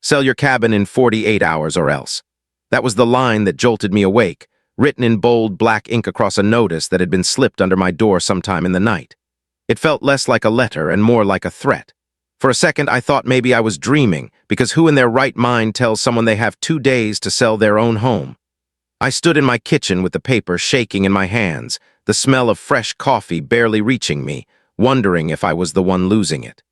Sell your cabin in 48 hours or else. That was the line that jolted me awake, written in bold black ink across a notice that had been slipped under my door sometime in the night. It felt less like a letter and more like a threat. For a second, I thought maybe I was dreaming, because who in their right mind tells someone they have 2 days to sell their own home? I stood in my kitchen with the paper shaking in my hands, the smell of fresh coffee barely reaching me, wondering if I was the one losing it.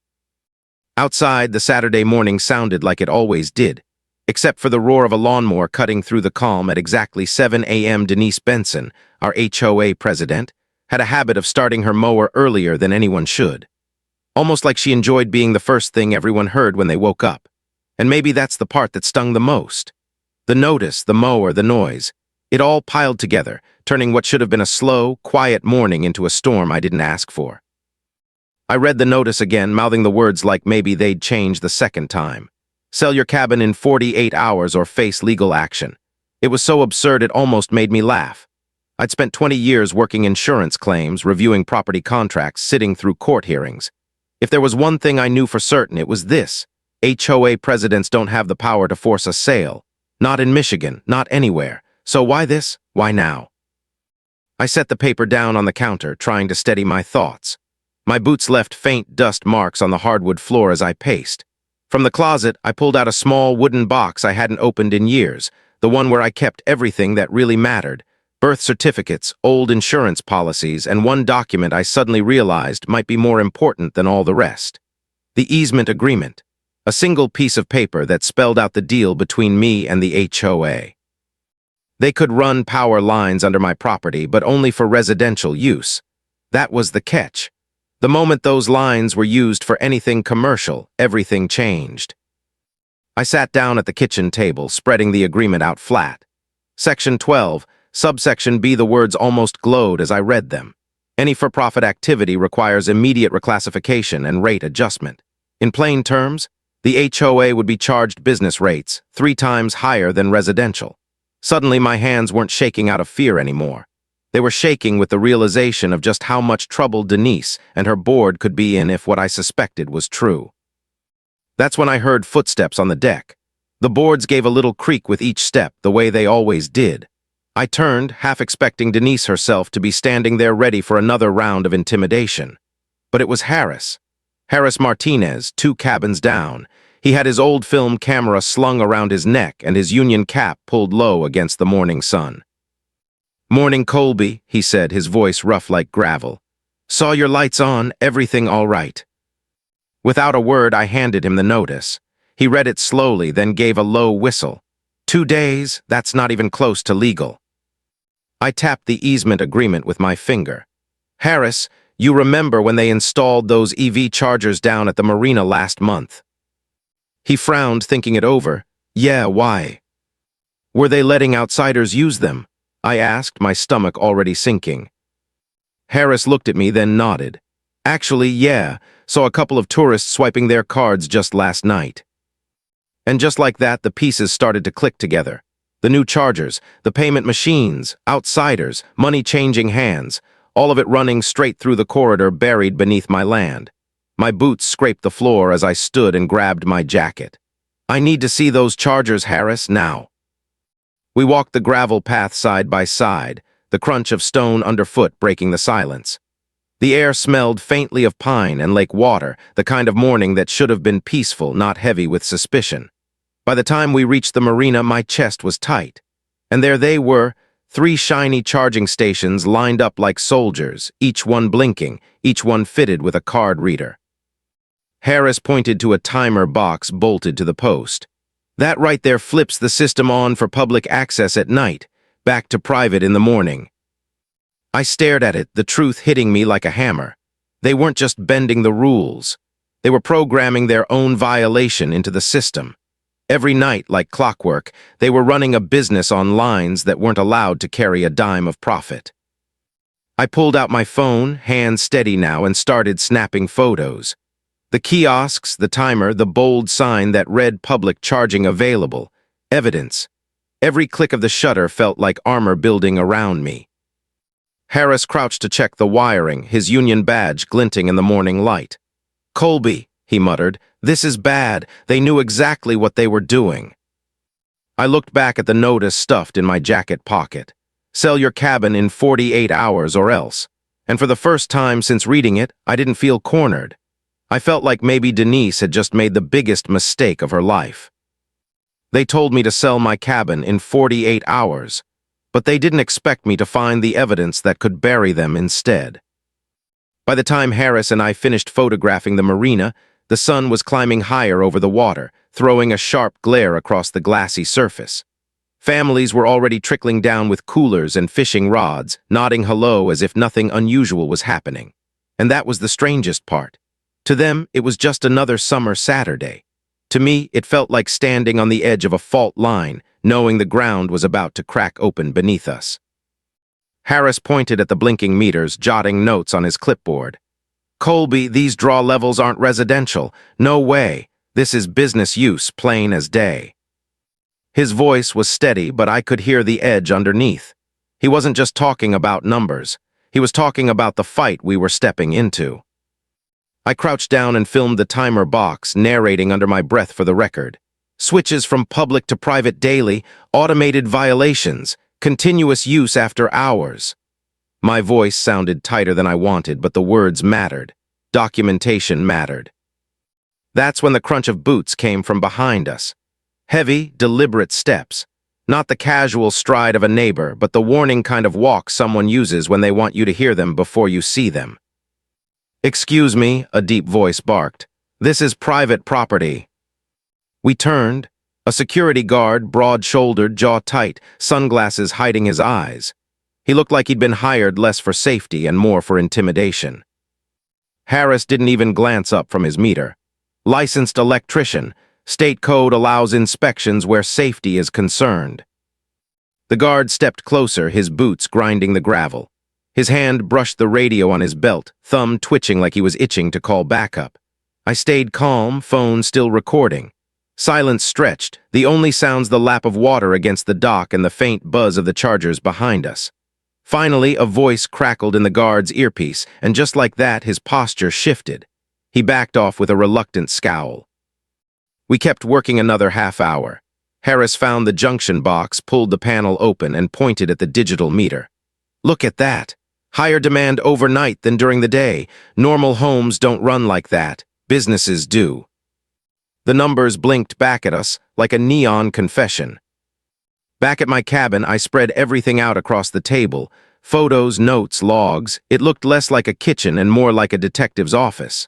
Outside, the Saturday morning sounded like it always did, except for the roar of a lawnmower cutting through the calm at exactly 7 a.m. Denise Benson, our HOA president, had a habit of starting her mower earlier than anyone should. Almost like she enjoyed being the first thing everyone heard when they woke up. And maybe that's the part that stung the most. The notice, the mower, the noise, it all piled together, turning what should have been a slow, quiet morning into a storm I didn't ask for. I read the notice again, mouthing the words like maybe they'd change the second time. Sell your cabin in 48 hours or face legal action. It was so absurd it almost made me laugh. I'd spent 20 years working insurance claims, reviewing property contracts, sitting through court hearings. If there was one thing I knew for certain, it was this. HOA presidents don't have the power to force a sale. Not in Michigan, not anywhere. So why this? Why now? I set the paper down on the counter, trying to steady my thoughts. My boots left faint dust marks on the hardwood floor as I paced. From the closet, I pulled out a small wooden box I hadn't opened in years, the one where I kept everything that really mattered: birth certificates, old insurance policies, and one document I suddenly realized might be more important than all the rest. The easement agreement, a single piece of paper that spelled out the deal between me and the HOA. They could run power lines under my property, but only for residential use. That was the catch. The moment those lines were used for anything commercial, everything changed. I sat down at the kitchen table, spreading the agreement out flat. Section 12, subsection B, the words almost glowed as I read them. Any for-profit activity requires immediate reclassification and rate adjustment. In plain terms, the HOA would be charged business rates, 3 times higher than residential. Suddenly, my hands weren't shaking out of fear anymore. They were shaking with the realization of just how much trouble Denise and her board could be in if what I suspected was true. That's when I heard footsteps on the deck. The boards gave a little creak with each step, the way they always did. I turned, half expecting Denise herself to be standing there ready for another round of intimidation. But it was Harris. Harris Martinez, 2 cabins down. He had his old film camera slung around his neck and his union cap pulled low against the morning sun. "Morning, Colby," he said, his voice rough like gravel. "Saw your lights on, everything all right." Without a word, I handed him the notice. He read it slowly, then gave a low whistle. 2 days, that's not even close to legal. I tapped the easement agreement with my finger. "Harris, you remember when they installed those EV chargers down at the marina last month?" He frowned, thinking it over. "Yeah, why?" "Were they letting outsiders use them?" I asked, my stomach already sinking. Harris looked at me, then nodded. "Actually, yeah, saw a couple of tourists swiping their cards just last night." And just like that, the pieces started to click together. The new chargers, the payment machines, outsiders, money changing hands, all of it running straight through the corridor buried beneath my land. My boots scraped the floor as I stood and grabbed my jacket. "I need to see those chargers, Harris, now." We walked the gravel path side by side, the crunch of stone underfoot breaking the silence. The air smelled faintly of pine and lake water, the kind of morning that should have been peaceful, not heavy with suspicion. By the time we reached the marina, my chest was tight. And there they were, 3 shiny charging stations lined up like soldiers, each one blinking, each one fitted with a card reader. Harris pointed to a timer box bolted to the post. "That right there flips the system on for public access at night, back to private in the morning." I stared at it, the truth hitting me like a hammer. They weren't just bending the rules. They were programming their own violation into the system. Every night, like clockwork, they were running a business on lines that weren't allowed to carry a dime of profit. I pulled out my phone, hands steady now, and started snapping photos. The kiosks, the timer, the bold sign that read public charging available. Evidence. Every click of the shutter felt like armor building around me. Harris crouched to check the wiring, his union badge glinting in the morning light. "Colby," he muttered. "This is bad. They knew exactly what they were doing." I looked back at the notice stuffed in my jacket pocket. Sell your cabin in 48 hours or else. And for the first time since reading it, I didn't feel cornered. I felt like maybe Denise had just made the biggest mistake of her life. They told me to sell my cabin in 48 hours, but they didn't expect me to find the evidence that could bury them instead. By the time Harris and I finished photographing the marina, the sun was climbing higher over the water, throwing a sharp glare across the glassy surface. Families were already trickling down with coolers and fishing rods, nodding hello as if nothing unusual was happening. And that was the strangest part. To them, it was just another summer Saturday. To me, it felt like standing on the edge of a fault line, knowing the ground was about to crack open beneath us. Harris pointed at the blinking meters, jotting notes on his clipboard. "Colby, these draw levels aren't residential. No way. This is business use, plain as day." His voice was steady, but I could hear the edge underneath. He wasn't just talking about numbers. He was talking about the fight we were stepping into. I crouched down and filmed the timer box, narrating under my breath for the record. Switches from public to private daily, automated violations, continuous use after hours. My voice sounded tighter than I wanted, but the words mattered. Documentation mattered. That's when the crunch of boots came from behind us. Heavy, deliberate steps. Not the casual stride of a neighbor, but the warning kind of walk someone uses when they want you to hear them before you see them. "Excuse me," a deep voice barked. "This is private property." We turned. A security guard, broad-shouldered, jaw tight, sunglasses hiding his eyes. He looked like he'd been hired less for safety and more for intimidation. Harris didn't even glance up from his meter. Licensed electrician. State code allows inspections where safety is concerned. The guard stepped closer, his boots grinding the gravel. His hand brushed the radio on his belt, thumb twitching like he was itching to call backup. I stayed calm, phone still recording. Silence stretched, the only sounds the lap of water against the dock and the faint buzz of the chargers behind us. Finally, a voice crackled in the guard's earpiece, and just like that, his posture shifted. He backed off with a reluctant scowl. We kept working another half hour. Harris found the junction box, pulled the panel open, and pointed at the digital meter. "Look at that. Higher demand overnight than during the day. Normal homes don't run like that. Businesses do." The numbers blinked back at us like a neon confession. Back at my cabin, I spread everything out across the table. Photos, notes, logs. It looked less like a kitchen and more like a detective's office.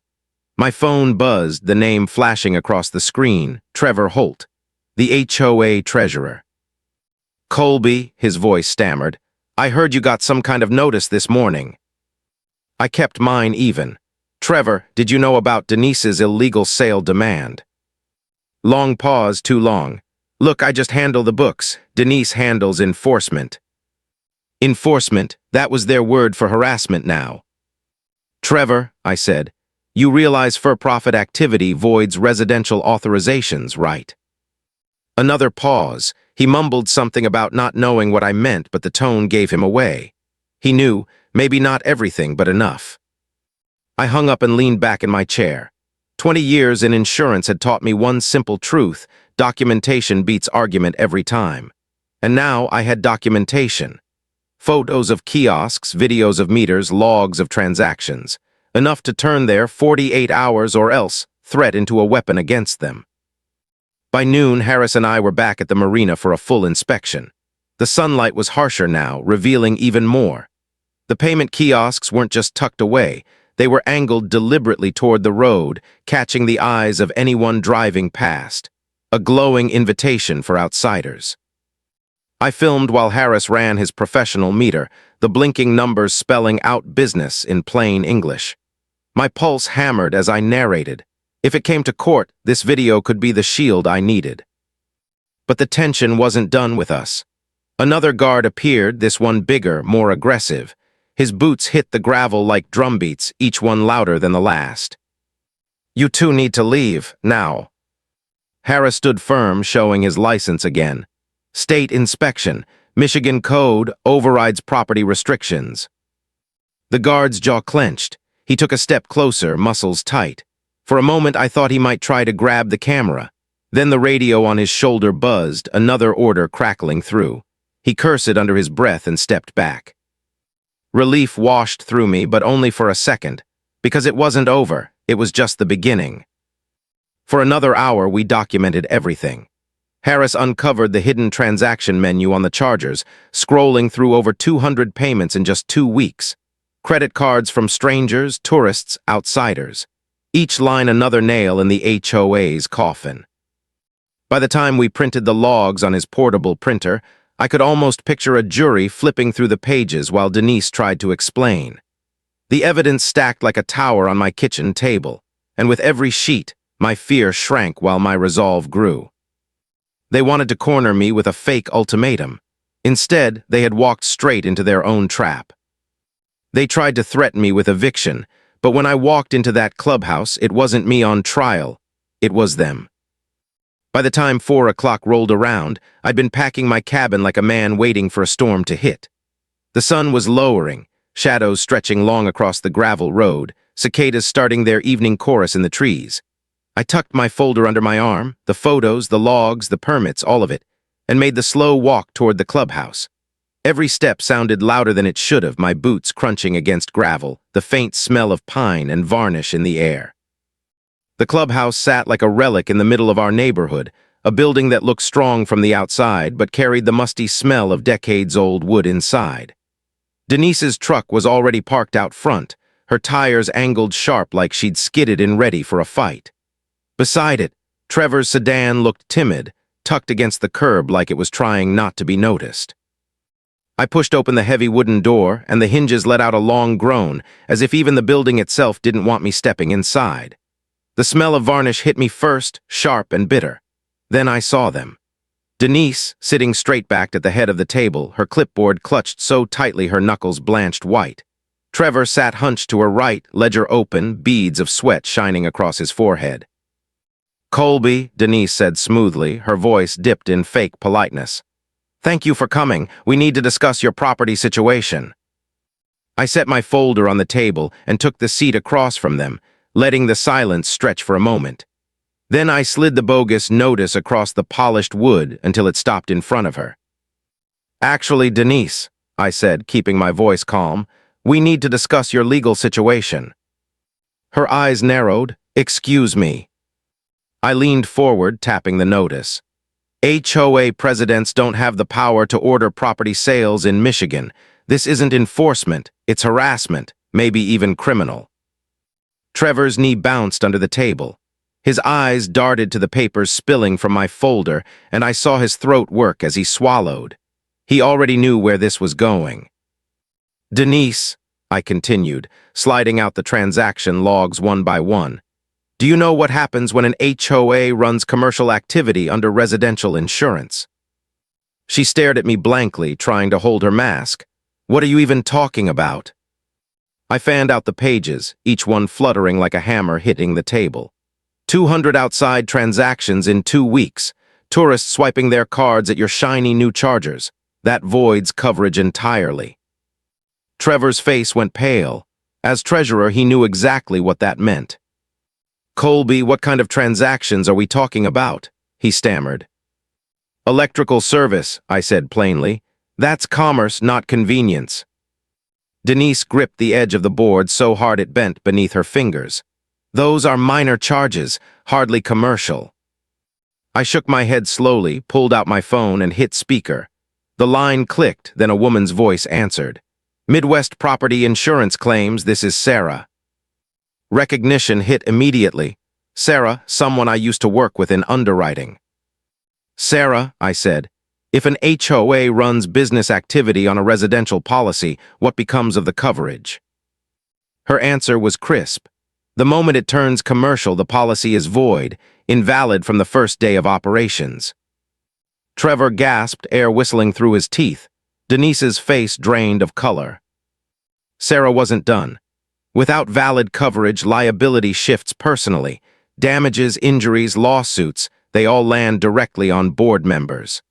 My phone buzzed, the name flashing across the screen. Trevor Holt, the HOA treasurer. "Colby," his voice stammered. "I heard you got some kind of notice this morning." I kept mine even. "Trevor, did you know about Denise's illegal sale demand?" Long pause, too long. "Look, I just handle the books. Denise handles enforcement." Enforcement, that was their word for harassment now. "Trevor," I said, "you realize for-profit activity voids residential authorizations, right?" Another pause. He mumbled something about not knowing what I meant, but the tone gave him away. He knew, maybe not everything, but enough. I hung up and leaned back in my chair. 20 years in insurance had taught me one simple truth: documentation beats argument every time. And now I had documentation. Photos of kiosks, videos of meters, logs of transactions. Enough to turn their 48 hours or else threat into a weapon against them. By noon, Harris and I were back at the marina for a full inspection. The sunlight was harsher now, revealing even more. The payment kiosks weren't just tucked away. They were angled deliberately toward the road, catching the eyes of anyone driving past. A glowing invitation for outsiders. I filmed while Harris ran his professional meter, the blinking numbers spelling out business in plain English. My pulse hammered as I narrated. If it came to court, this video could be the shield I needed. But the tension wasn't done with us. Another guard appeared, this one bigger, more aggressive. His boots hit the gravel like drumbeats, each one louder than the last. "You two need to leave, now." Harris stood firm, showing his license again. "State inspection. Michigan code overrides property restrictions." The guard's jaw clenched. He took a step closer, muscles tight. For a moment, I thought he might try to grab the camera. Then the radio on his shoulder buzzed, another order crackling through. He cursed under his breath and stepped back. Relief washed through me, but only for a second, because it wasn't over, it was just the beginning. For another hour, we documented everything. Harris uncovered the hidden transaction menu on the chargers, scrolling through over 200 payments in just 2 weeks. Credit cards from strangers, tourists, outsiders. Each line another nail in the HOA's coffin. By the time we printed the logs on his portable printer, I could almost picture a jury flipping through the pages while Denise tried to explain. The evidence stacked like a tower on my kitchen table, and with every sheet, my fear shrank while my resolve grew. They wanted to corner me with a fake ultimatum. Instead, they had walked straight into their own trap. They tried to threaten me with eviction, but when I walked into that clubhouse, it wasn't me on trial, it was them. By the time 4 o'clock rolled around, I'd been packing my cabin like a man waiting for a storm to hit. The sun was lowering, shadows stretching long across the gravel road, cicadas starting their evening chorus in the trees. I tucked my folder under my arm, the photos, the logs, the permits, all of it, and made the slow walk toward the clubhouse. Every step sounded louder than it should have, my boots crunching against gravel, the faint smell of pine and varnish in the air. The clubhouse sat like a relic in the middle of our neighborhood, a building that looked strong from the outside but carried the musty smell of decades-old wood inside. Denise's truck was already parked out front, her tires angled sharp like she'd skidded and ready for a fight. Beside it, Trevor's sedan looked timid, tucked against the curb like it was trying not to be noticed. I pushed open the heavy wooden door, and the hinges let out a long groan, as if even the building itself didn't want me stepping inside. The smell of varnish hit me first, sharp and bitter. Then I saw them. Denise, sitting straight-backed at the head of the table, her clipboard clutched so tightly her knuckles blanched white. Trevor sat hunched to her right, ledger open, beads of sweat shining across his forehead. "Colby," Denise said smoothly, her voice dipped in fake politeness. "Thank you for coming. We need to discuss your property situation." I set my folder on the table and took the seat across from them, letting the silence stretch for a moment. Then I slid the bogus notice across the polished wood until it stopped in front of her. "Actually, Denise," I said, keeping my voice calm, "we need to discuss your legal situation." Her eyes narrowed. "Excuse me." I leaned forward, tapping the notice. "HOA presidents don't have the power to order property sales in Michigan. This isn't enforcement, it's harassment, maybe even criminal." Trevor's knee bounced under the table. His eyes darted to the papers spilling from my folder, and I saw his throat work as he swallowed. He already knew where this was going. "Denise," I continued, sliding out the transaction logs one by one, "do you know what happens when an HOA runs commercial activity under residential insurance?" She stared at me blankly, trying to hold her mask. "What are you even talking about?" I fanned out the pages, each one fluttering like a hammer hitting the table. 200 outside transactions in 2 weeks. Tourists swiping their cards at your shiny new chargers. That voids coverage entirely. Trevor's face went pale. As treasurer, he knew exactly what that meant. "Colby, what kind of transactions are we talking about?" he stammered. "Electrical service," I said plainly. "That's commerce, not convenience." Denise gripped the edge of the board so hard it bent beneath her fingers. "Those are minor charges, hardly commercial." I shook my head slowly, pulled out my phone, and hit speaker. The line clicked, then a woman's voice answered. "Midwest Property Insurance claims, this is Sarah." Recognition hit immediately. Sarah, someone I used to work with in underwriting. "Sarah," I said, "if an HOA runs business activity on a residential policy, what becomes of the coverage?" Her answer was crisp. "The moment it turns commercial, the policy is void, invalid from the first day of operations." Trevor gasped, air whistling through his teeth. Denise's face drained of color. Sarah wasn't done. "Without valid coverage, liability shifts personally. Damages, injuries, lawsuits, they all land directly on board members."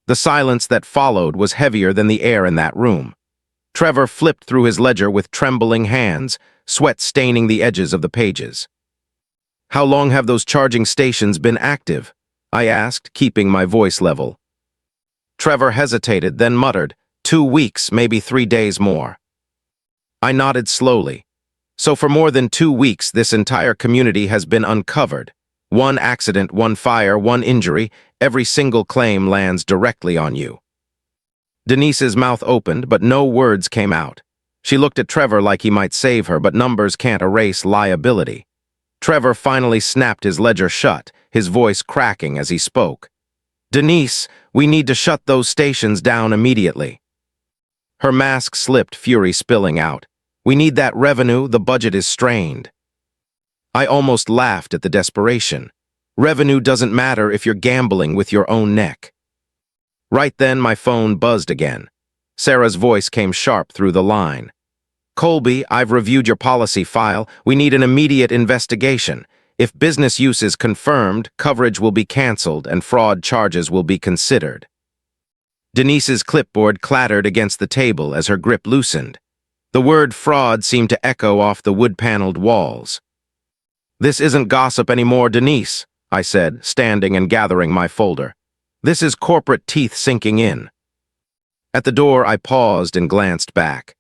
The silence that followed was heavier than the air in that room. Trevor flipped through his ledger with trembling hands, sweat staining the edges of the pages. How long have those charging stations been active? I asked, keeping my voice level. Trevor hesitated, then muttered, 2 weeks, maybe 3 days more. I nodded slowly. So for more than 2 weeks, this entire community has been uncovered. One accident, one fire, one injury, every single claim lands directly on you. Denise's mouth opened, but no words came out. She looked at Trevor like he might save her, but numbers can't erase liability. Trevor finally snapped his ledger shut, his voice cracking as he spoke. Denise, we need to shut those stations down immediately. Her mask slipped, fury spilling out. We need that revenue, the budget is strained. I almost laughed at the desperation. Revenue doesn't matter if you're gambling with your own neck. Right then, my phone buzzed again. Sarah's voice came sharp through the line. Colby, I've reviewed your policy file. We need an immediate investigation. If business use is confirmed, coverage will be canceled and fraud charges will be considered. Denise's clipboard clattered against the table as her grip loosened. The word fraud seemed to echo off the wood-paneled walls. This isn't gossip anymore, Denise, I said, standing and gathering my folder. This is corporate teeth sinking in. At the door, I paused and glanced back.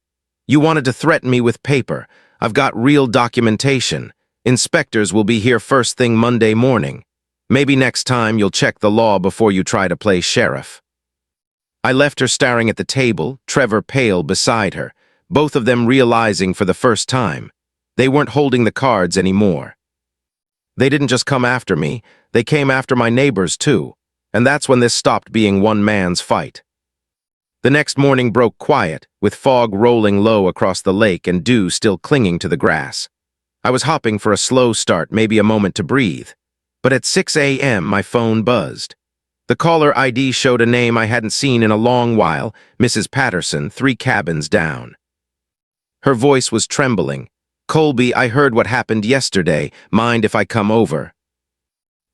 You wanted to threaten me with paper. I've got real documentation. Inspectors will be here first thing Monday morning. Maybe next time you'll check the law before you try to play sheriff. I left her staring at the table, Trevor pale beside her, both of them realizing for the first time. They weren't holding the cards anymore. They didn't just come after me, they came after my neighbors too, and that's when this stopped being one man's fight. The next morning broke quiet, with fog rolling low across the lake and dew still clinging to the grass. I was hopping for a slow start, maybe a moment to breathe. But at 6 a.m., my phone buzzed. The caller ID showed a name I hadn't seen in a long while, Mrs. Patterson, 3 cabins down. Her voice was trembling. Colby, I heard what happened yesterday. Mind if I come over?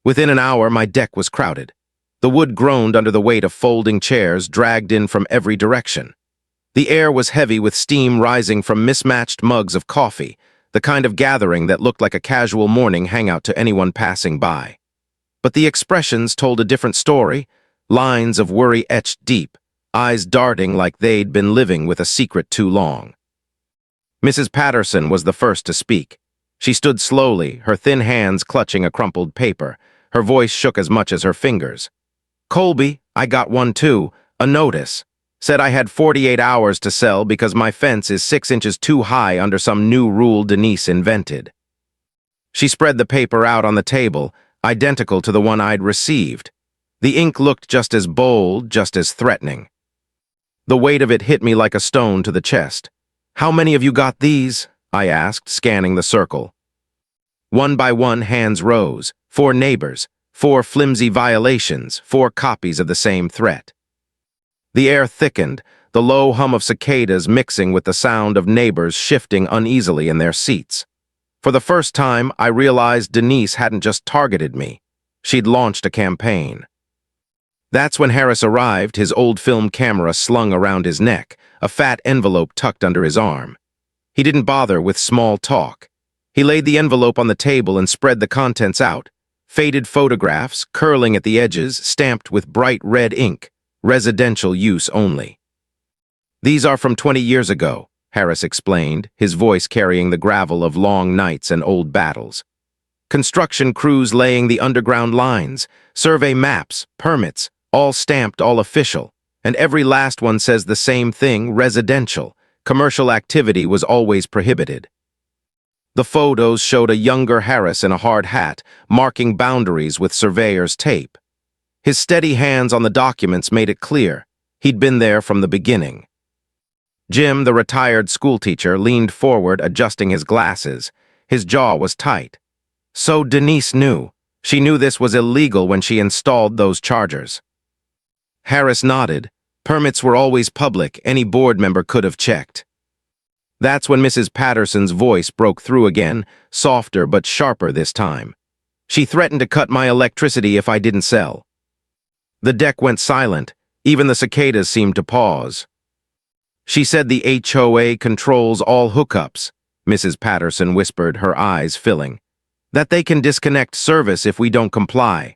Within an hour, my deck was crowded. The wood groaned under the weight of folding chairs dragged in from every direction. The air was heavy with steam rising from mismatched mugs of coffee, the kind of gathering that looked like a casual morning hangout to anyone passing by. But the expressions told a different story, lines of worry etched deep, eyes darting like they'd been living with a secret too long. Mrs. Patterson was the first to speak. She stood slowly, her thin hands clutching a crumpled paper. Her voice shook as much as her fingers. Colby, I got one too, a notice. Said I had 48 hours to sell because my fence is 6 inches too high under some new rule Denise invented. She spread the paper out on the table, identical to the one I'd received. The ink looked just as bold, just as threatening. The weight of it hit me like a stone to the chest. How many of you got these? I asked, scanning the circle. One by one, hands rose. 4 neighbors, 4 flimsy violations, 4 copies of the same threat. The air thickened, the low hum of cicadas mixing with the sound of neighbors shifting uneasily in their seats. For the first time, I realized Denise hadn't just targeted me. She'd launched a campaign. That's when Harris arrived, his old film camera slung around his neck, a fat envelope tucked under his arm. He didn't bother with small talk. He laid the envelope on the table and spread the contents out. Faded photographs, curling at the edges, stamped with bright red ink. Residential use only. These are from 20 years ago, Harris explained, his voice carrying the gravel of long nights and old battles. Construction crews laying the underground lines, survey maps, permits, all stamped, all official. And every last one says the same thing, residential. Commercial activity was always prohibited. The photos showed a younger Harris in a hard hat, marking boundaries with surveyor's tape. His steady hands on the documents made it clear he'd been there from the beginning. Jim, the retired schoolteacher, leaned forward, adjusting his glasses. His jaw was tight. So Denise knew. She knew this was illegal when she installed those chargers. Harris nodded. Permits were always public. Any board member could have checked. That's when Mrs. Patterson's voice broke through again, softer but sharper this time. She threatened to cut my electricity if I didn't sell. The deck went silent. Even the cicadas seemed to pause. She said the HOA controls all hookups, Mrs. Patterson whispered, her eyes filling. That they can disconnect service if we don't comply.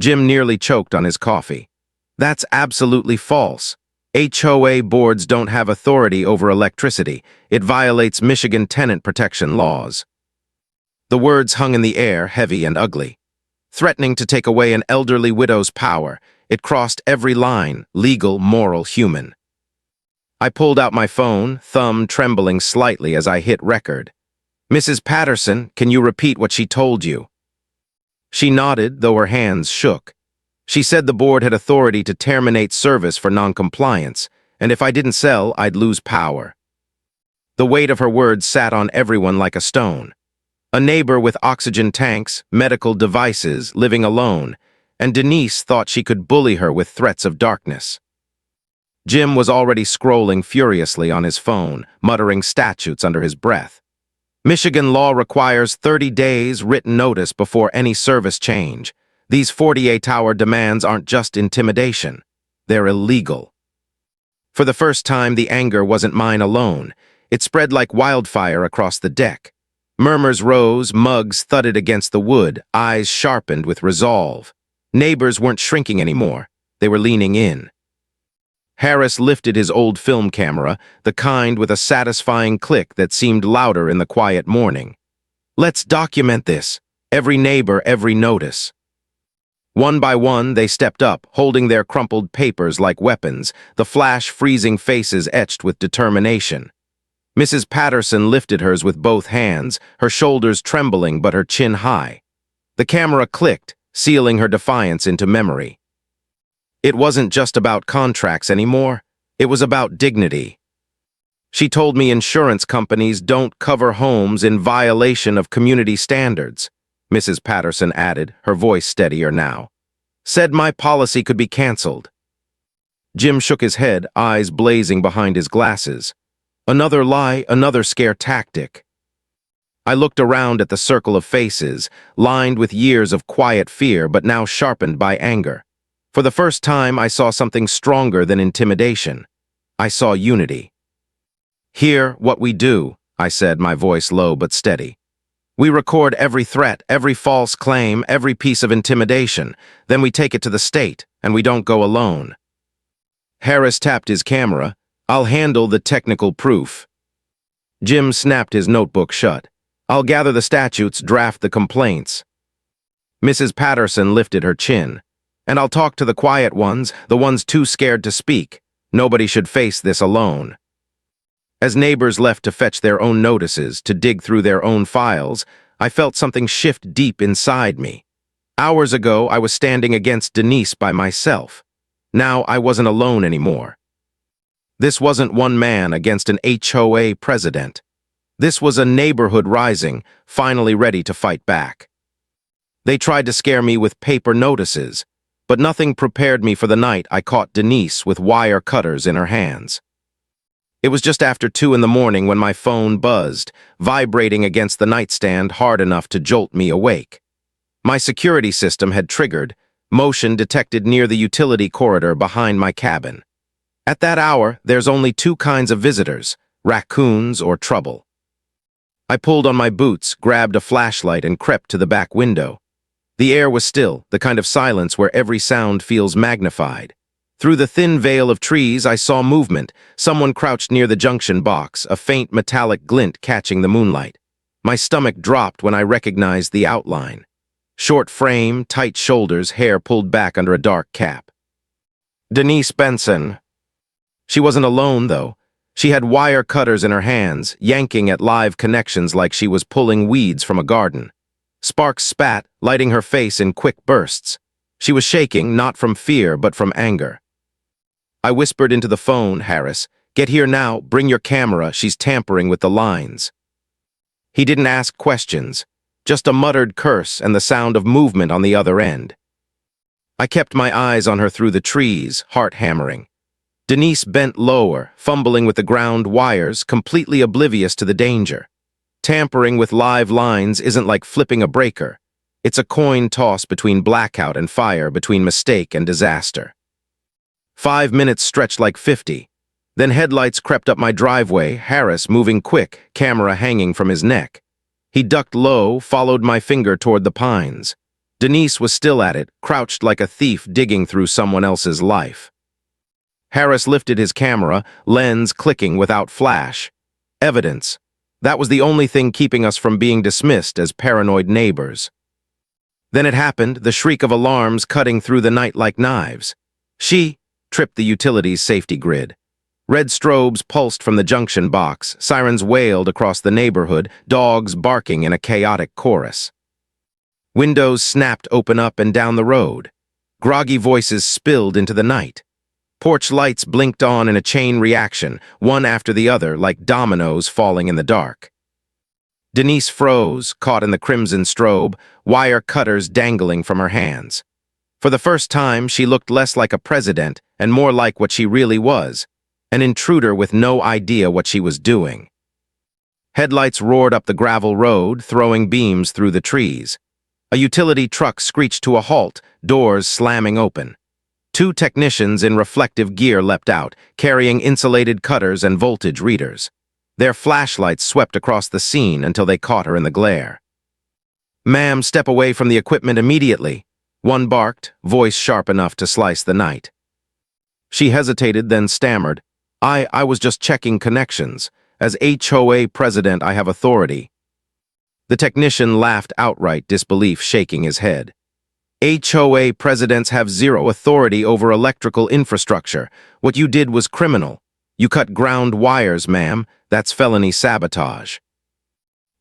Jim nearly choked on his coffee. That's absolutely false. HOA boards don't have authority over electricity. It violates Michigan tenant protection laws. The words hung in the air, heavy and ugly. Threatening to take away an elderly widow's power, it crossed every line, legal, moral, human. I pulled out my phone, thumb trembling slightly as I hit record. "Mrs. Patterson, can you repeat what she told you?" She nodded, though her hands shook. She said the board had authority to terminate service for noncompliance, and if I didn't sell, I'd lose power. The weight of her words sat on everyone like a stone. A neighbor with oxygen tanks, medical devices, living alone, and Denise thought she could bully her with threats of darkness. Jim was already scrolling furiously on his phone, muttering statutes under his breath. Michigan law requires 30 days written notice before any service change. These 48-hour demands aren't just intimidation. They're illegal. For the first time, the anger wasn't mine alone. It spread like wildfire across the deck. Murmurs rose, mugs thudded against the wood, eyes sharpened with resolve. Neighbors weren't shrinking anymore. They were leaning in. Harris lifted his old film camera, the kind with a satisfying click that seemed louder in the quiet morning. "Let's document this. Every neighbor, every notice." One by one, they stepped up, holding their crumpled papers like weapons, the flash-freezing faces etched with determination. Mrs. Patterson lifted hers with both hands, her shoulders trembling but her chin high. The camera clicked, sealing her defiance into memory. It wasn't just about contracts anymore. It was about dignity. She told me insurance companies don't cover homes in violation of community standards, Mrs. Patterson added, her voice steadier now. Said my policy could be canceled. Jim shook his head, eyes blazing behind his glasses. Another lie, another scare tactic. I looked around at the circle of faces, lined with years of quiet fear but now sharpened by anger. For the first time, I saw something stronger than intimidation. I saw unity. "Hear what we do," I said, my voice low but steady. "We record every threat, every false claim, every piece of intimidation. Then we take it to the state, and we don't go alone." Harris tapped his camera. "I'll handle the technical proof." Jim snapped his notebook shut. "I'll gather the statutes, draft the complaints." Mrs. Patterson lifted her chin. "And I'll talk to the quiet ones, the ones too scared to speak. Nobody should face this alone." As neighbors left to fetch their own notices, to dig through their own files, I felt something shift deep inside me. Hours ago, I was standing against Denise by myself. Now I wasn't alone anymore. This wasn't one man against an HOA president. This was a neighborhood rising, finally ready to fight back. They tried to scare me with paper notices, but nothing prepared me for the night I caught Denise with wire cutters in her hands. It was just after 2 in the morning when my phone buzzed, vibrating against the nightstand hard enough to jolt me awake. My security system had triggered, motion detected near the utility corridor behind my cabin. At that hour, there's only 2 kinds of visitors, raccoons or trouble. I pulled on my boots, grabbed a flashlight, and crept to the back window. The air was still, the kind of silence where every sound feels magnified. Through the thin veil of trees, I saw movement. Someone crouched near the junction box, a faint metallic glint catching the moonlight. My stomach dropped when I recognized the outline. Short frame, tight shoulders, hair pulled back under a dark cap. Denise Benson. She wasn't alone, though. She had wire cutters in her hands, yanking at live connections like she was pulling weeds from a garden. Sparks spat, lighting her face in quick bursts. She was shaking, not from fear, but from anger. I whispered into the phone, "Harris, get here now, bring your camera, she's tampering with the lines." He didn't ask questions, just a muttered curse and the sound of movement on the other end. I kept my eyes on her through the trees, heart hammering. Denise bent lower, fumbling with the ground wires, completely oblivious to the danger. Tampering with live lines isn't like flipping a breaker. It's a coin toss between blackout and fire, between mistake and disaster. 5 minutes stretched like 50. Then headlights crept up my driveway, Harris moving quick, camera hanging from his neck. He ducked low, followed my finger toward the pines. Denise was still at it, crouched like a thief digging through someone else's life. Harris lifted his camera, lens clicking without flash. Evidence. That was the only thing keeping us from being dismissed as paranoid neighbors. Then it happened, the shriek of alarms cutting through the night like knives. She tripped the utilities safety grid. Red strobes pulsed from the junction box, sirens wailed across the neighborhood, dogs barking in a chaotic chorus. Windows snapped open up and down the road. Groggy voices spilled into the night. Porch lights blinked on in a chain reaction, one after the other like dominoes falling in the dark. Denise froze, caught in the crimson strobe, wire cutters dangling from her hands. For the first time, she looked less like a president and more like what she really was, an intruder with no idea what she was doing. Headlights roared up the gravel road, throwing beams through the trees. A utility truck screeched to a halt, doors slamming open. Two technicians in reflective gear leapt out, carrying insulated cutters and voltage readers. Their flashlights swept across the scene until they caught her in the glare. "Ma'am, step away from the equipment immediately," one barked, voice sharp enough to slice the night. She hesitated, then stammered, I was just checking connections. As HOA president, I have authority." The technician laughed outright, disbelief shaking his head. "HOA presidents have zero authority over electrical infrastructure. What you did was criminal. You cut ground wires, ma'am. That's felony sabotage."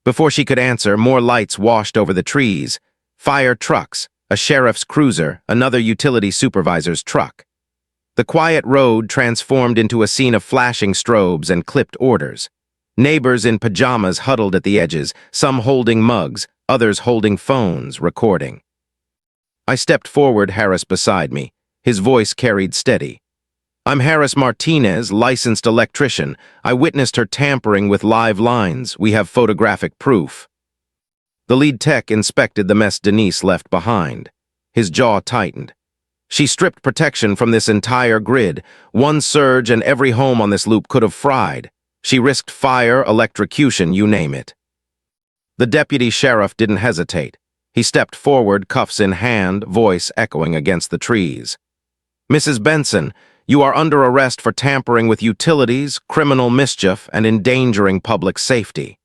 Before she could answer, more lights washed over the trees. Fire trucks, a sheriff's cruiser, another utility supervisor's truck. The quiet road transformed into a scene of flashing strobes and clipped orders. Neighbors in pajamas huddled at the edges, some holding mugs, others holding phones, recording. I stepped forward, Harris beside me. His voice carried steady. "I'm Harris Martinez, licensed electrician. I witnessed her tampering with live lines. We have photographic proof." The lead tech inspected the mess Denise left behind. His jaw tightened. She stripped protection from this entire grid. One surge and every home on this loop could have fried. She risked fire, electrocution, you name it. The deputy sheriff didn't hesitate. He stepped forward, cuffs in hand, voice echoing against the trees. "Mrs. Benson, you are under arrest for tampering with utilities, criminal mischief, and endangering public safety."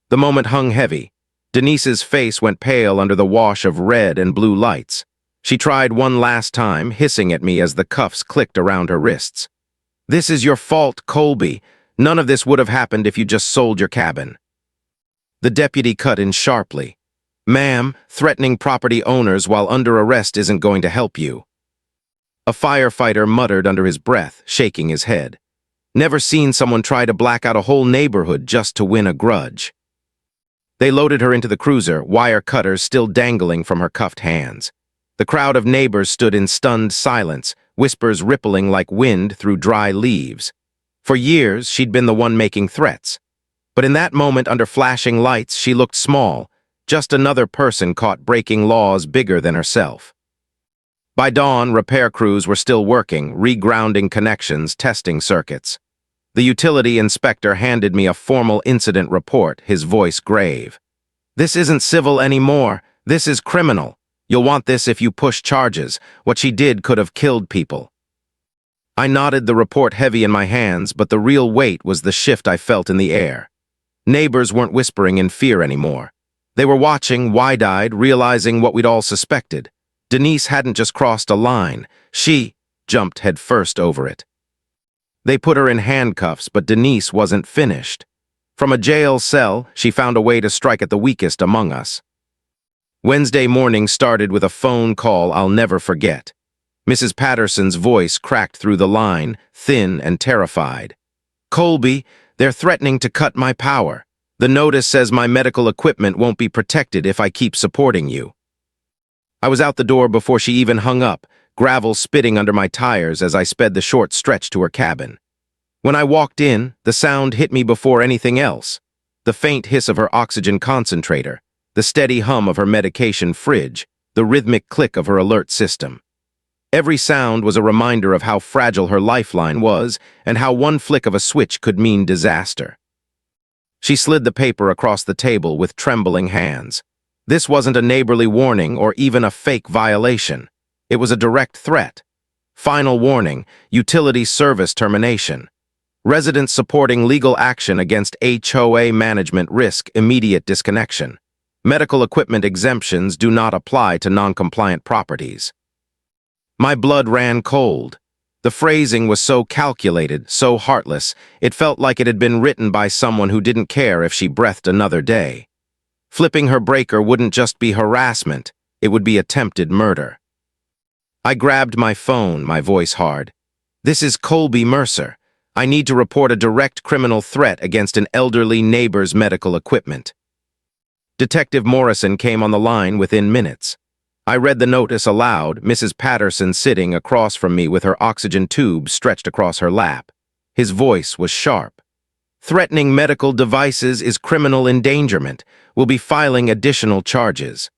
The moment hung heavy. Denise's face went pale under the wash of red and blue lights. She tried one last time, hissing at me as the cuffs clicked around her wrists. "This is your fault, Colby. None of this would have happened if you just sold your cabin." The deputy cut in sharply. "Ma'am, threatening property owners while under arrest isn't going to help you." A firefighter muttered under his breath, shaking his head. Never seen someone try to black out a whole neighborhood just to win a grudge. They loaded her into the cruiser, wire cutters still dangling from her cuffed hands. The crowd of neighbors stood in stunned silence, whispers rippling like wind through dry leaves. For years, she'd been the one making threats. But in that moment, under flashing lights, she looked small, just another person caught breaking laws bigger than herself. By dawn, repair crews were still working, regrounding connections, testing circuits. The utility inspector handed me a formal incident report, his voice grave. "This isn't civil anymore. This is criminal. You'll want this if you push charges. What she did could have killed people." I nodded, the report heavy in my hands, but the real weight was the shift I felt in the air. Neighbors weren't whispering in fear anymore. They were watching, wide-eyed, realizing what we'd all suspected. Denise hadn't just crossed a line. She jumped headfirst over it. They put her in handcuffs, but Denise wasn't finished. From a jail cell, she found a way to strike at the weakest among us. Wednesday morning started with a phone call I'll never forget. Mrs. Patterson's voice cracked through the line, thin and terrified. "Colby, they're threatening to cut my power. The notice says my medical equipment won't be protected if I keep supporting you." I was out the door before she even hung up, gravel spitting under my tires as I sped the short stretch to her cabin. When I walked in, the sound hit me before anything else. The faint hiss of her oxygen concentrator, the steady hum of her medication fridge, the rhythmic click of her alert system. Every sound was a reminder of how fragile her lifeline was and how one flick of a switch could mean disaster. She slid the paper across the table with trembling hands. This wasn't a neighborly warning or even a fake violation. It was a direct threat. Final warning, utility service termination. Residents supporting legal action against HOA management risk immediate disconnection. Medical equipment exemptions do not apply to non-compliant properties. My blood ran cold. The phrasing was so calculated, so heartless, it felt like it had been written by someone who didn't care if she breathed another day. Flipping her breaker wouldn't just be harassment, it would be attempted murder. I grabbed my phone, my voice hard. This is Colby Mercer. I need to report a direct criminal threat against an elderly neighbor's medical equipment. Detective Morrison came on the line within minutes. I read the notice aloud, Mrs. Patterson sitting across from me with her oxygen tube stretched across her lap. His voice was sharp. Threatening medical devices is criminal endangerment. We'll be filing additional charges.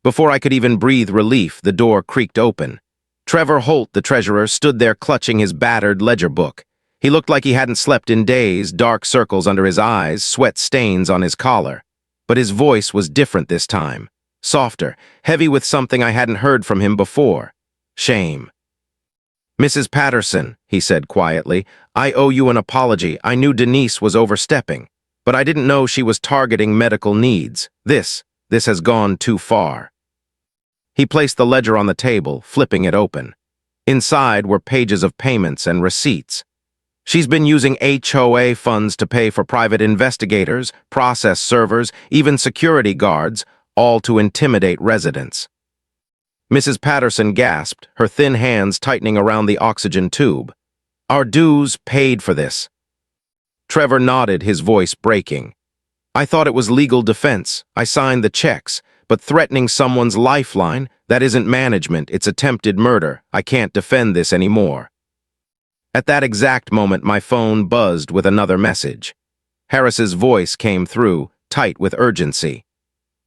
Before I could even breathe relief, the door creaked open. Trevor Holt, the treasurer, stood there clutching his battered ledger book. He looked like he hadn't slept in days, dark circles under his eyes, sweat stains on his collar. But his voice was different this time. Softer, heavy with something I hadn't heard from him before. Shame. Mrs. Patterson, he said quietly, I owe you an apology. I knew Denise was overstepping, but I didn't know she was targeting medical needs. This has gone too far. He placed the ledger on the table, flipping it open. Inside were pages of payments and receipts. She's been using HOA funds to pay for private investigators, process servers, even security guards, all to intimidate residents. Mrs. Patterson gasped, her thin hands tightening around the oxygen tube. Our dues paid for this. Trevor nodded, his voice breaking. I thought it was legal defense. I signed the checks, but threatening someone's lifeline, that isn't management, it's attempted murder. I can't defend this anymore. At that exact moment, my phone buzzed with another message. Harris's voice came through, tight with urgency.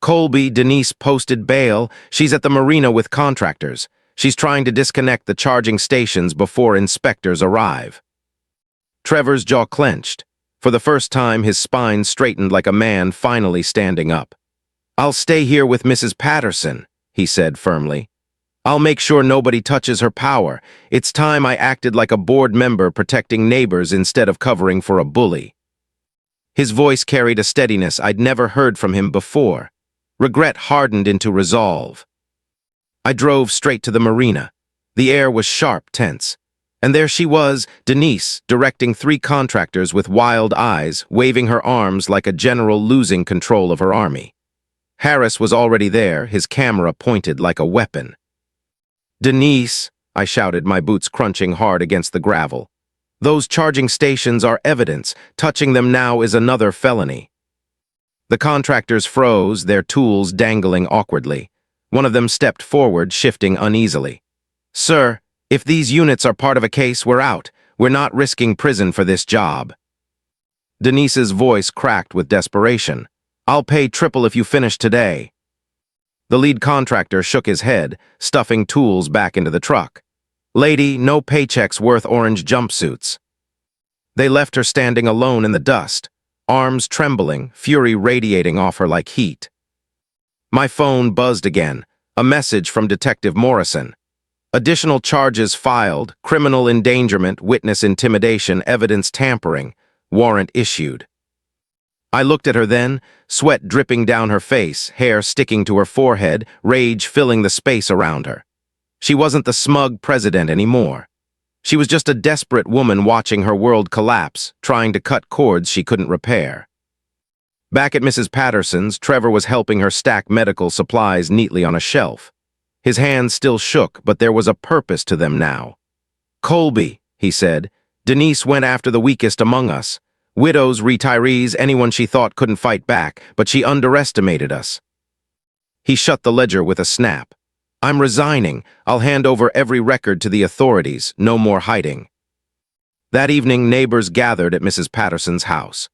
Colby, Denise posted bail. She's at the marina with contractors. She's trying to disconnect the charging stations before inspectors arrive. Trevor's jaw clenched. For the first time, his spine straightened like a man finally standing up. I'll stay here with Mrs. Patterson, he said firmly. I'll make sure nobody touches her power. It's time I acted like a board member protecting neighbors instead of covering for a bully. His voice carried a steadiness I'd never heard from him before. Regret hardened into resolve. I drove straight to the marina. The air was sharp, tense. And there she was, Denise, directing 3 contractors with wild eyes, waving her arms like a general losing control of her army. Harris was already there, his camera pointed like a weapon. Denise, I shouted, my boots crunching hard against the gravel. Those charging stations are evidence. Touching them now is another felony. The contractors froze, their tools dangling awkwardly. One of them stepped forward, shifting uneasily. Sir, if these units are part of a case, we're out. We're not risking prison for this job. Denise's voice cracked with desperation. I'll pay triple if you finish today. The lead contractor shook his head, stuffing tools back into the truck. Lady, no paychecks worth orange jumpsuits. They left her standing alone in the dust, arms trembling, fury radiating off her like heat. My phone buzzed again, a message from Detective Morrison. Additional charges filed, criminal endangerment, witness intimidation, evidence tampering, warrant issued. I looked at her then, sweat dripping down her face, hair sticking to her forehead, rage filling the space around her. She wasn't the smug president anymore. She was just a desperate woman watching her world collapse, trying to cut cords she couldn't repair. Back at Mrs. Patterson's, Trevor was helping her stack medical supplies neatly on a shelf. His hands still shook, but there was a purpose to them now. Colby, he said, Denise went after the weakest among us. Widows, retirees, anyone she thought couldn't fight back, but she underestimated us. He shut the ledger with a snap. I'm resigning. I'll hand over every record to the authorities. No more hiding. That evening, neighbors gathered at Mrs. Patterson's house.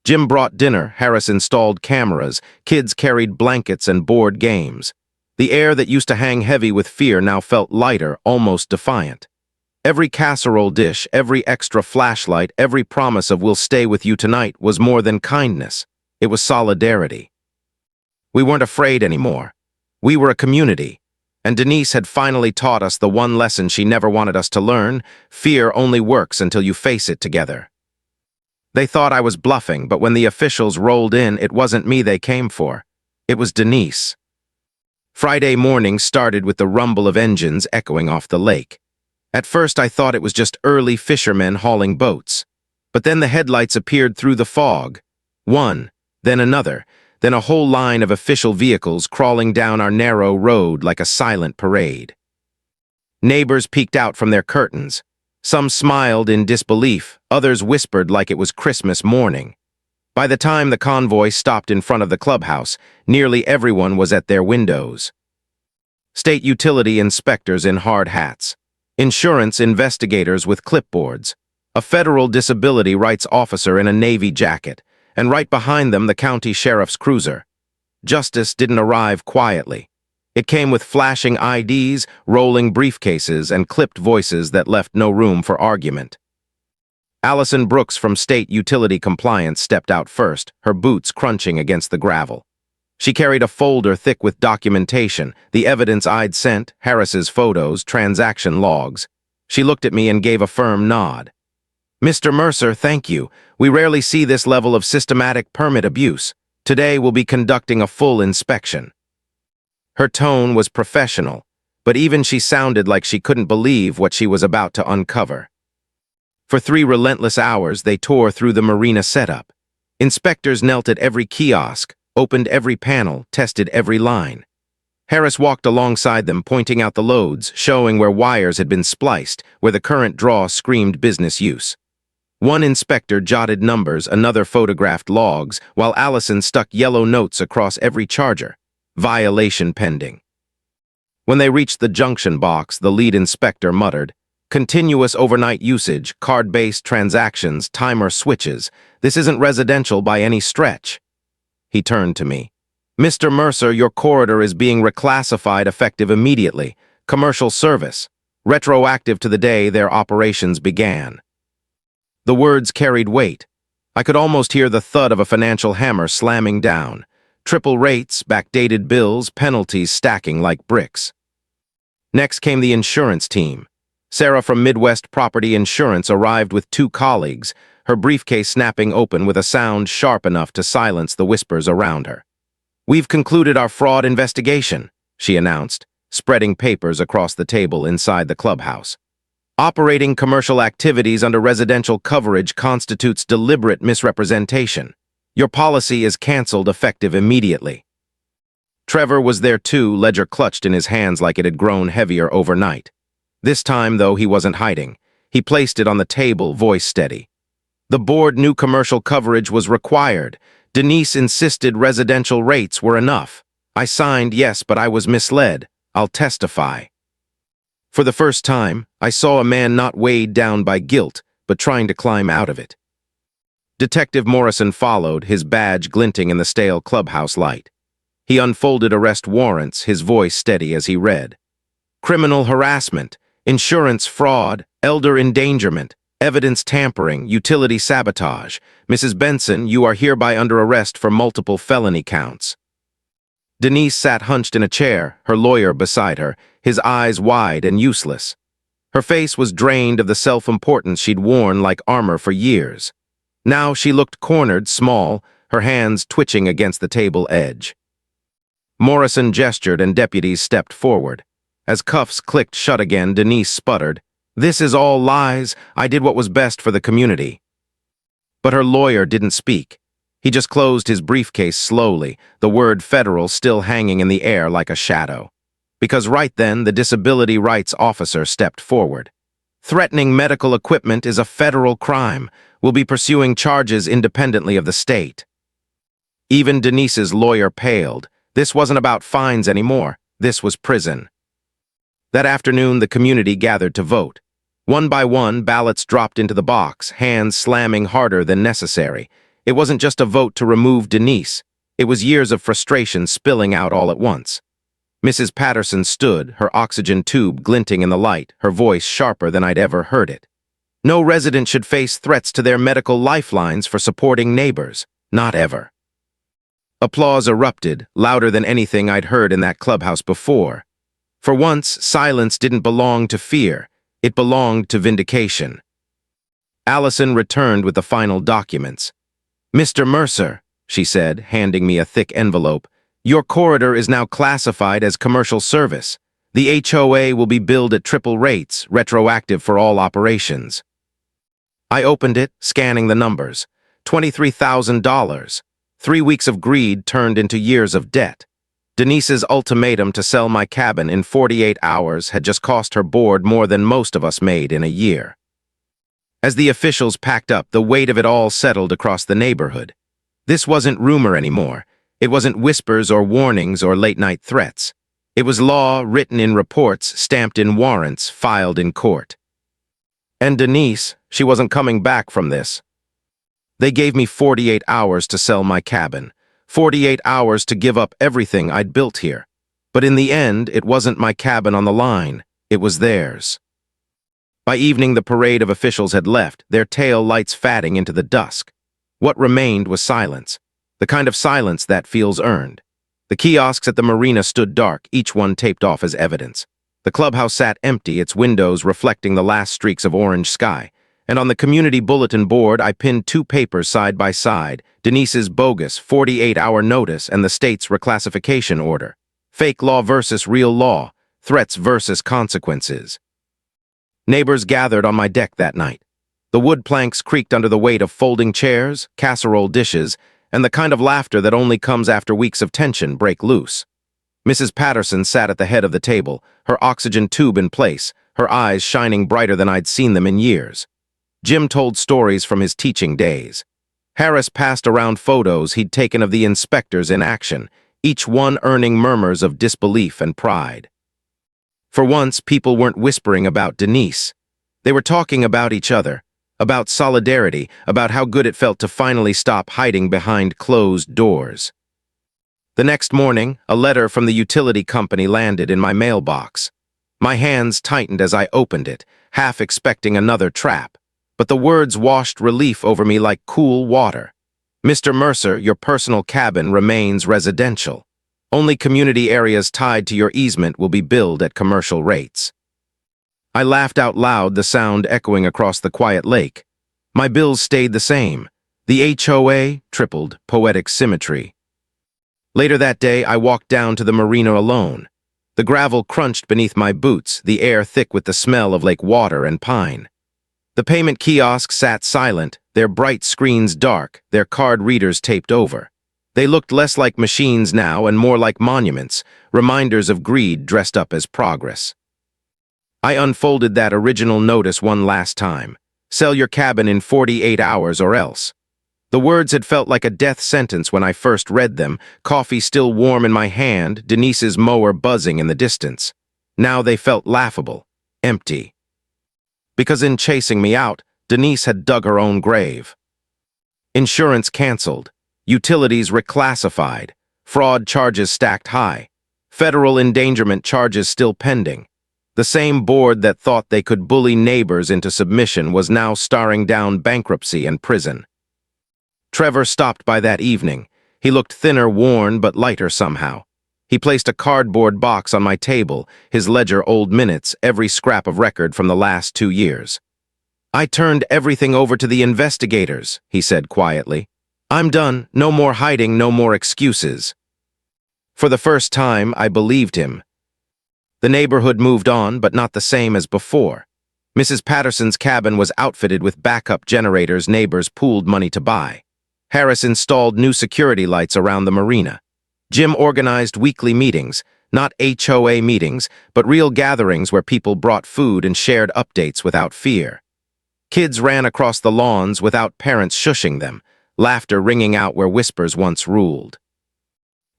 Jim brought dinner, Harris installed cameras, kids carried blankets and board games. The air that used to hang heavy with fear now felt lighter, almost defiant. Every casserole dish, every extra flashlight, every promise of "we'll stay with you tonight" was more than kindness. It was solidarity. We weren't afraid anymore. We were a community. And Denise had finally taught us the one lesson she never wanted us to learn: fear only works until you face it together. They thought I was bluffing, but when the officials rolled in, it wasn't me they came for. It was Denise. Friday morning started with the rumble of engines echoing off the lake. At first I thought it was just early fishermen hauling boats. But then the headlights appeared through the fog. One, then another, then a whole line of official vehicles crawling down our narrow road like a silent parade. Neighbors peeked out from their curtains. Some smiled in disbelief, others whispered like it was Christmas morning. By the time the convoy stopped in front of the clubhouse, nearly everyone was at their windows. State utility inspectors in hard hats, insurance investigators with clipboards, a federal disability rights officer in a Navy jacket, and right behind them the county sheriff's cruiser. Justice didn't arrive quietly. It came with flashing IDs, rolling briefcases, and clipped voices that left no room for argument. Allison Brooks from State Utility Compliance stepped out first, her boots crunching against the gravel. She carried a folder thick with documentation, the evidence I'd sent, Harris's photos, transaction logs. She looked at me and gave a firm nod. "Mr. Mercer, thank you. We rarely see this level of systematic permit abuse. Today we'll be conducting a full inspection." Her tone was professional, but even she sounded like she couldn't believe what she was about to uncover. For 3 relentless hours, they tore through the marina setup. Inspectors knelt at every kiosk, opened every panel, tested every line. Harris walked alongside them, pointing out the loads, showing where wires had been spliced, where the current draw screamed business use. One inspector jotted numbers, another photographed logs, while Allison stuck yellow notes across every charger. Violation pending. When they reached the junction box, the lead inspector muttered, "Continuous overnight usage, card-based transactions, timer switches. This isn't residential by any stretch." He turned to me. "Mr. Mercer, your corridor is being reclassified effective immediately. Commercial service. Retroactive to the day their operations began." The words carried weight. I could almost hear the thud of a financial hammer slamming down. Triple rates, backdated bills, penalties stacking like bricks. Next came the insurance team. Sarah from Midwest Property Insurance arrived with 2 colleagues, her briefcase snapping open with a sound sharp enough to silence the whispers around her. "We've concluded our fraud investigation," she announced, spreading papers across the table inside the clubhouse. "Operating commercial activities under residential coverage constitutes deliberate misrepresentation. Your policy is canceled effective immediately." Trevor was there too, ledger clutched in his hands like it had grown heavier overnight. This time, though, he wasn't hiding. He placed it on the table, voice steady. "The board knew commercial coverage was required. Denise insisted residential rates were enough. I signed yes, but I was misled. I'll testify." For the first time, I saw a man not weighed down by guilt, but trying to climb out of it. Detective Morrison followed, his badge glinting in the stale clubhouse light. He unfolded arrest warrants, his voice steady as he read. "Criminal harassment, insurance fraud, elder endangerment, evidence tampering, utility sabotage. Mrs. Benson, you are hereby under arrest for multiple felony counts." Denise sat hunched in a chair, her lawyer beside her, his eyes wide and useless. Her face was drained of the self-importance she'd worn like armor for years. Now she looked cornered, small, her hands twitching against the table edge. Morrison gestured and deputies stepped forward. As cuffs clicked shut again, Denise sputtered, "This is all lies. I did what was best for the community." But her lawyer didn't speak. He just closed his briefcase slowly, the word federal still hanging in the air like a shadow. Because right then, the disability rights officer stepped forward. "Threatening medical equipment is a federal crime. We'll be pursuing charges independently of the state." Even Denise's lawyer paled. This wasn't about fines anymore. This was prison. That afternoon, the community gathered to vote. One by one, ballots dropped into the box, hands slamming harder than necessary. It wasn't just a vote to remove Denise. It was years of frustration spilling out all at once. Mrs. Patterson stood, her oxygen tube glinting in the light, her voice sharper than I'd ever heard it. No resident should face threats to their medical lifelines for supporting neighbors. Not ever. Applause erupted, louder than anything I'd heard in that clubhouse before. For once, silence didn't belong to fear. It belonged to vindication. Allison returned with the final documents. "Mr. Mercer," she said, handing me a thick envelope, "your corridor is now classified as commercial service. The HOA will be billed at triple rates, retroactive for all operations." I opened it, scanning the numbers. $23,000. 3 weeks of greed turned into years of debt. Denise's ultimatum to sell my cabin in 48 hours had just cost her board more than most of us made in a year. As the officials packed up, the weight of it all settled across the neighborhood. This wasn't rumor anymore. It wasn't whispers or warnings or late-night threats. It was law written in reports, stamped in warrants, filed in court. And Denise, she wasn't coming back from this. They gave me 48 hours to sell my cabin, 48 hours to give up everything I'd built here. But in the end, it wasn't my cabin on the line. It was theirs. By evening, the parade of officials had left, their tail lights fading into the dusk. What remained was silence, the kind of silence that feels earned. The kiosks at the marina stood dark, each one taped off as evidence. The clubhouse sat empty, its windows reflecting the last streaks of orange sky. And on the community bulletin board, I pinned 2 papers side by side, Denise's bogus 48-hour notice and the state's reclassification order. Fake law versus real law, threats versus consequences. Neighbors gathered on my deck that night. The wood planks creaked under the weight of folding chairs, casserole dishes, and the kind of laughter that only comes after weeks of tension break loose. Mrs. Patterson sat at the head of the table, her oxygen tube in place, her eyes shining brighter than I'd seen them in years. Jim told stories from his teaching days. Harris passed around photos he'd taken of the inspectors in action, each one earning murmurs of disbelief and pride. For once, people weren't whispering about Denise. They were talking about each other, about solidarity, about how good it felt to finally stop hiding behind closed doors. The next morning, a letter from the utility company landed in my mailbox. My hands tightened as I opened it, half expecting another trap. But the words washed relief over me like cool water. "Mr. Mercer, your personal cabin remains residential. Only community areas tied to your easement will be billed at commercial rates." I laughed out loud, the sound echoing across the quiet lake. My bills stayed the same. The HOA tripled, poetic symmetry. Later that day, I walked down to the marina alone. The gravel crunched beneath my boots, the air thick with the smell of lake water and pine. The payment kiosks sat silent, their bright screens dark, their card readers taped over. They looked less like machines now and more like monuments, reminders of greed dressed up as progress. I unfolded that original notice one last time. "Sell your cabin in 48 hours or else." The words had felt like a death sentence when I first read them, coffee still warm in my hand, Denise's mower buzzing in the distance. Now they felt laughable, empty. Because in chasing me out, Denise had dug her own grave. Insurance canceled, utilities reclassified, fraud charges stacked high, federal endangerment charges still pending. The same board that thought they could bully neighbors into submission was now staring down bankruptcy and prison. Trevor stopped by that evening. He looked thinner, worn, but lighter somehow. He placed a cardboard box on my table, his ledger old minutes, every scrap of record from the last 2 years. "I turned everything over to the investigators," he said quietly. "I'm done, no more hiding, no more excuses." For the first time, I believed him. The neighborhood moved on, but not the same as before. Mrs. Patterson's cabin was outfitted with backup generators neighbors pooled money to buy. Harris installed new security lights around the marina. Jim organized weekly meetings, not HOA meetings, but real gatherings where people brought food and shared updates without fear. Kids ran across the lawns without parents shushing them, laughter ringing out where whispers once ruled.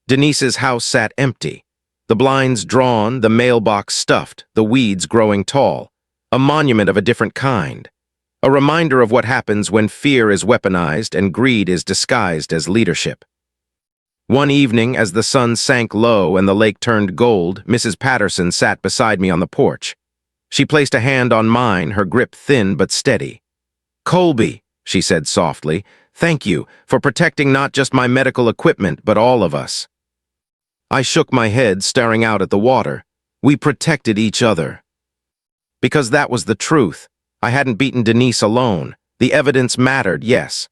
Denise's house sat empty, the blinds drawn, the mailbox stuffed, the weeds growing tall, a monument of a different kind. A reminder of what happens when fear is weaponized and greed is disguised as leadership. One evening, as the sun sank low and the lake turned gold, Mrs. Patterson sat beside me on the porch. She placed a hand on mine, her grip thin but steady. "Colby," she said softly, "thank you for protecting not just my medical equipment, but all of us." I shook my head, staring out at the water. We protected each other. Because that was the truth. I hadn't beaten Denise alone. The evidence mattered, yes.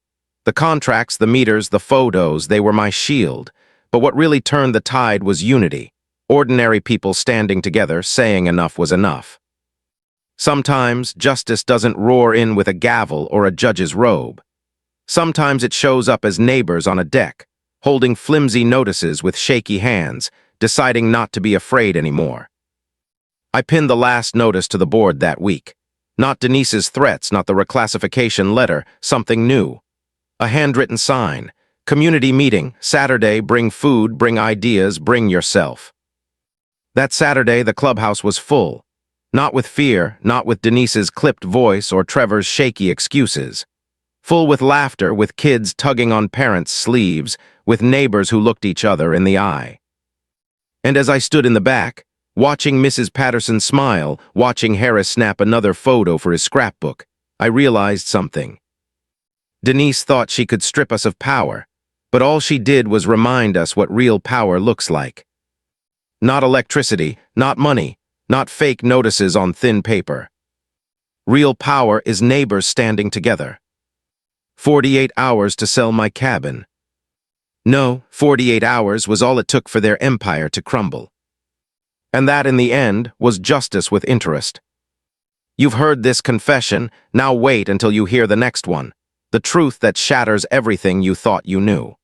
The contracts, the meters, the photos, they were my shield. But what really turned the tide was unity. Ordinary people standing together, saying enough was enough. Sometimes justice doesn't roar in with a gavel or a judge's robe. Sometimes it shows up as neighbors on a deck, holding flimsy notices with shaky hands, deciding not to be afraid anymore. I pinned the last notice to the board that week. Not Denise's threats, not the reclassification letter, something new. A handwritten sign. Community meeting, Saturday, bring food, bring ideas, bring yourself. That Saturday, the clubhouse was full. Not with fear, not with Denise's clipped voice or Trevor's shaky excuses. Full with laughter, with kids tugging on parents' sleeves, with neighbors who looked each other in the eye. And as I stood in the back, watching Mrs. Patterson smile, watching Harris snap another photo for his scrapbook, I realized something. Denise thought she could strip us of power, but all she did was remind us what real power looks like. Not electricity, not money, not fake notices on thin paper. Real power is neighbors standing together. 48 hours to sell my cabin. No, 48 hours was all it took for their empire to crumble. And that, in the end, was justice with interest. You've heard this confession, now wait until you hear the next one. The truth that shatters everything you thought you knew.